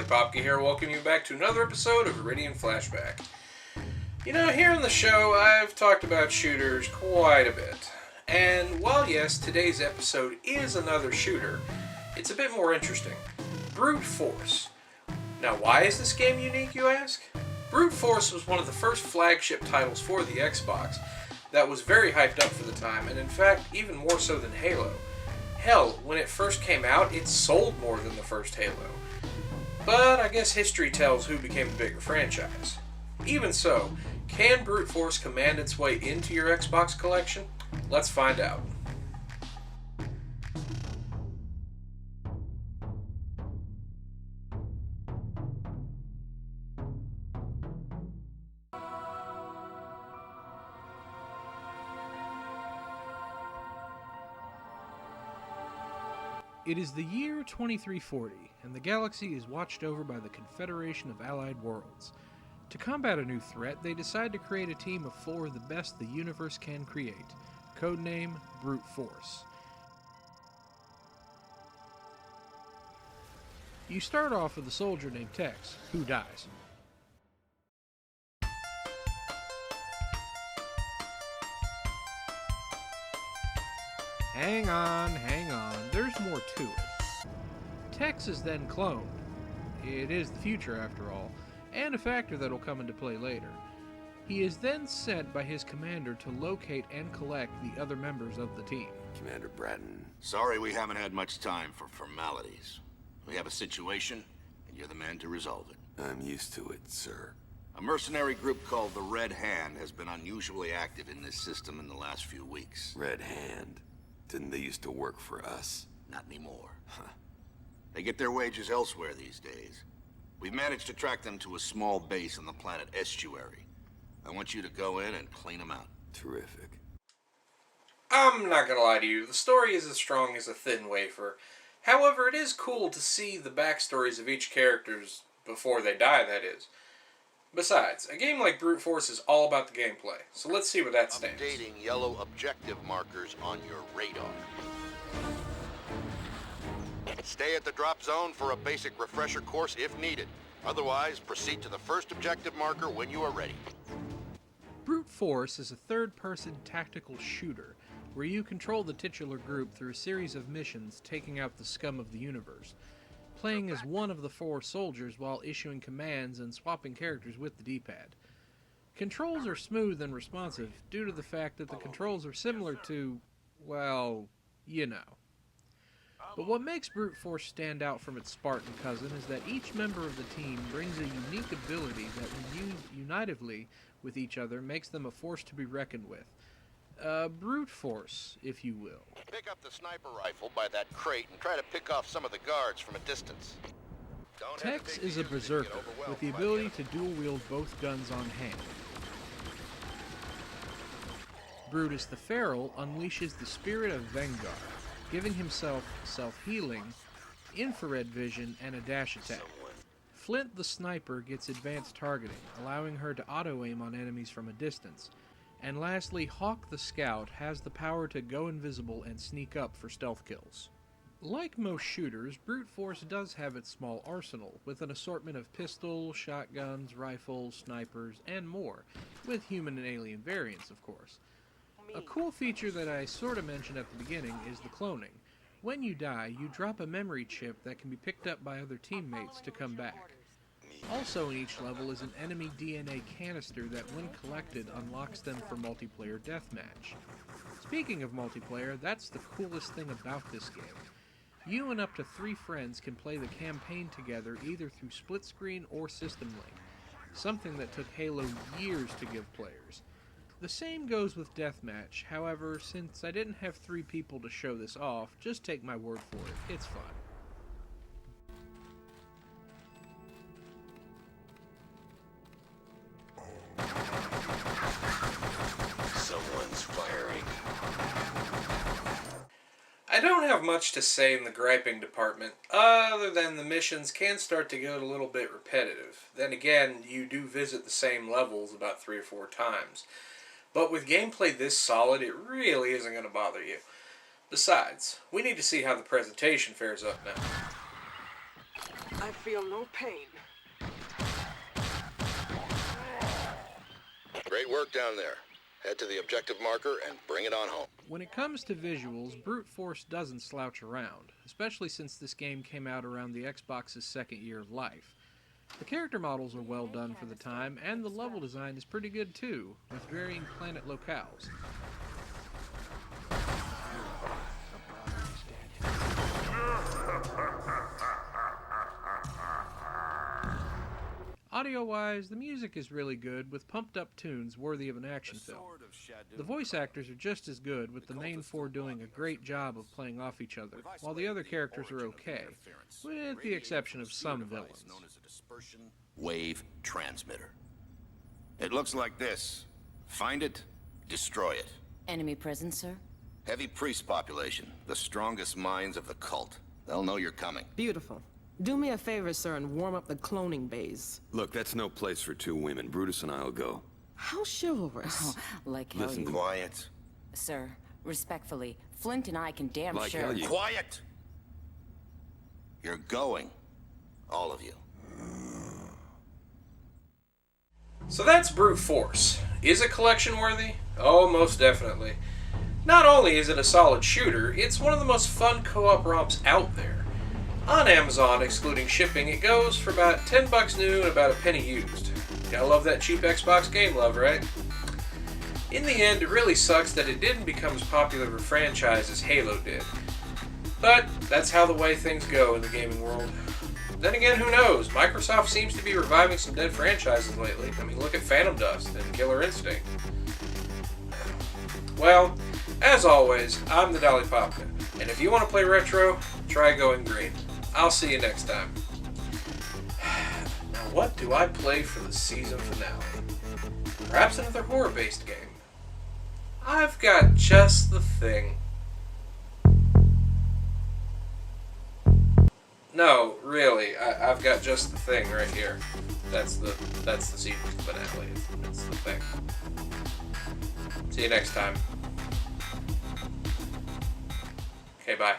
Popke here, welcoming you back to another episode of Viridian Flashback. You know, here on the show, I've talked about shooters quite a bit. And while yes, today's episode is another shooter, it's a bit more interesting. Brute Force. Now, why is this game unique, you ask? Brute Force was one of the first flagship titles for the Xbox that was very hyped up for the time, and in fact, even more so than Halo. Hell, when it first came out, it sold more than the first Halo. But I guess history tells who became the bigger franchise. Even so, can Brute Force command its way into your Xbox collection? Let's find out. It is the year 2340, and the galaxy is watched over by the Confederation of Allied Worlds. To combat a new threat, they decide to create a team of 4 of the best the universe can create. Codename Brute Force. You start off with a soldier named Tex, who dies. Hang on, there's more to it. Tex is then cloned. It is the future after all, and a factor that'll come into play later. He is then sent by his commander to locate and collect the other members of the team. Commander Bratton. Sorry we haven't had much time for formalities. We have a situation, and you're the man to resolve it. I'm used to it, sir. A mercenary group called the Red Hand has been unusually active in this system in the last few weeks. Red Hand. Didn't they used to work for us? Not anymore. They get their wages elsewhere these days. We've managed to track them to a small base on the planet Estuary. I want you to go in and clean them out. Terrific. I'm not gonna lie to you, the story is as strong as a thin wafer. However, it is cool to see the backstories of each characters before they die, that is. Besides, a game like Brute Force is all about the gameplay, so let's see where that stands. Updating yellow objective markers on your radar. Stay at the drop zone for a basic refresher course if needed. Otherwise, proceed to the first objective marker when you are ready. Brute Force is a third-person tactical shooter, where you control the titular group through a series of missions taking out the scum of the universe, playing as one of the 4 soldiers while issuing commands and swapping characters with the D-pad. Controls are smooth and responsive due to the fact that the controls are similar to, well, you know. But what makes Brute Force stand out from its Spartan cousin is that each member of the team brings a unique ability that when used unitively with each other makes them a force to be reckoned with. Brute Force, if you will. Pick up the sniper rifle by that crate and try to pick off some of the guards from a distance. Tex is a berserker with the ability to dual-wield both guns on hand. Brutus the Feral unleashes the spirit of Vanguard, giving himself self-healing, infrared vision, and a dash attack. Flint the Sniper gets advanced targeting, allowing her to auto-aim on enemies from a distance. And lastly, Hawk the Scout has the power to go invisible and sneak up for stealth kills. Like most shooters, Brute Force does have its small arsenal, with an assortment of pistols, shotguns, rifles, snipers, and more, with human and alien variants, of course. A cool feature that I sorta mentioned at the beginning is the cloning. When you die, you drop a memory chip that can be picked up by other teammates to come back. Also in each level is an enemy DNA canister that, when collected, unlocks them for multiplayer deathmatch. Speaking of multiplayer, that's the coolest thing about this game. You and up to 3 friends can play the campaign together either through split screen or system link, something that took Halo years to give players. The same goes with deathmatch, however, since I didn't have 3 people to show this off, just take my word for it, it's fun. Someone's firing. I don't have much to say in the griping department, other than the missions can start to get a little bit repetitive. Then again, you do visit the same levels about 3 or 4 times. But with gameplay this solid, it really isn't going to bother you. Besides, we need to see how the presentation fares up now. I feel no pain. Great work down there. Head to the objective marker and bring it on home. When it comes to visuals, Brute Force doesn't slouch around, especially since this game came out around the Xbox's second year of life. The character models are well done for the time, and the level design is pretty good too, with varying planet locales. Audio-wise, the music is really good, with pumped-up tunes worthy of an action film. The voice actors are just as good, with the main four doing a great job of playing off each other, while the other characters are okay, with the exception of some villains. Known as a dispersion wave transmitter. It looks like this. Find it, destroy it. Enemy present, sir? Heavy priest population, the strongest minds of the cult. They'll know you're coming. Beautiful. Do me a favor, sir, and warm up the cloning bays. Look, that's no place for two women. Brutus and I'll go. How chivalrous. Oh, like hell Listen, you... Quiet. Sir, respectfully, Flint and I can damn Like sure... hell you... Quiet! You're going. All of you. So that's Brute Force. Is it collection worthy? Oh, most definitely. Not only is it a solid shooter, it's one of the most fun co-op romps out there. On Amazon, excluding shipping, it goes for about $10 new and about a penny used. Gotta love that cheap Xbox game love, right? In the end, it really sucks that it didn't become as popular of a franchise as Halo did. But that's how the way things go in the gaming world. Then again, who knows? Microsoft seems to be reviving some dead franchises lately. I mean, look at Phantom Dust and Killer Instinct. Well, as always, I'm the Dolly Popka, and if you want to play retro, try going green. I'll see you next time. Now, what do I play for the season finale? Perhaps another horror-based game. I've got just the thing. No, really, I've got just the thing right here. That's the season finale. It's the thing. See you next time. Okay, bye.